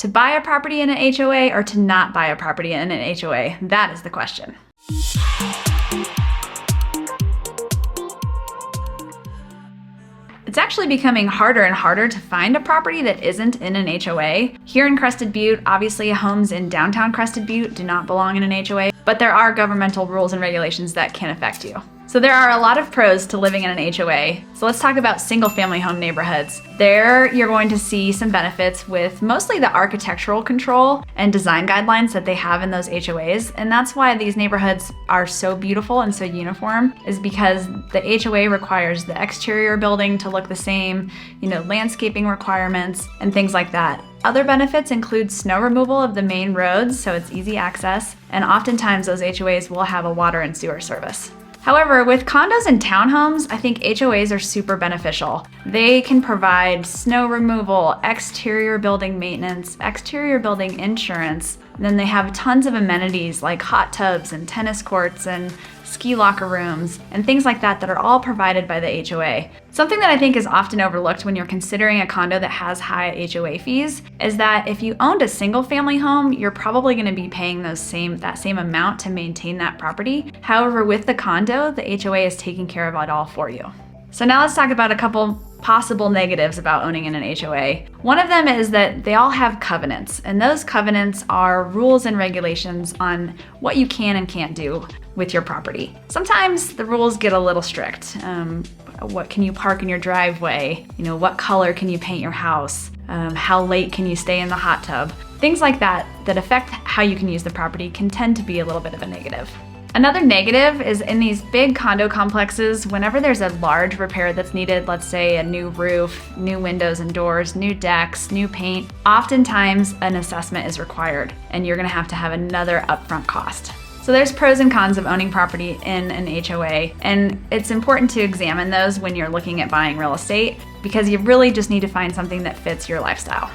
To buy a property in an HOA or to not buy a property in an HOA? That is the question. It's actually becoming harder and harder to find a property that isn't in an HOA. Here in Crested Butte, obviously homes in downtown Crested Butte do not belong in an HOA, but there are governmental rules and regulations that can affect you. So there are a lot of pros to living in an HOA. So let's talk about single-family home neighborhoods. There you're going to see some benefits with mostly the architectural control and design guidelines that they have in those HOAs. And that's why these neighborhoods are so beautiful and so uniform, is because the HOA requires the exterior building to look the same, landscaping requirements and things like that. Other benefits include snow removal of the main roads, so it's easy access, and oftentimes those HOAs will have a water and sewer service. However, with condos and townhomes, I think HOAs are super beneficial. They can provide snow removal, exterior building maintenance, exterior building insurance. And then they have tons of amenities like hot tubs and tennis courts and ski locker rooms and things like that are all provided by the HOA. Something that I think is often overlooked when you're considering a condo that has high HOA fees is that if you owned a single family home, you're probably going to be paying that same amount to maintain that property. However, with the condo, the HOA is taking care of it all for you. So now let's talk about a couple possible negatives about owning in an HOA. One of them is that they all have covenants, and those covenants are rules and regulations on what you can and can't do with your property. Sometimes the rules get a little strict. What can you park in your driveway? What color can you paint your house? How late can you stay in the hot tub? Things like that affect how you can use the property can tend to be a little bit of a negative. Another negative is in these big condo complexes, whenever there's a large repair that's needed, let's say a new roof, new windows and doors, new decks, new paint, oftentimes an assessment is required and you're gonna have to have another upfront cost. So there's pros and cons of owning property in an HOA, and it's important to examine those when you're looking at buying real estate because you really just need to find something that fits your lifestyle.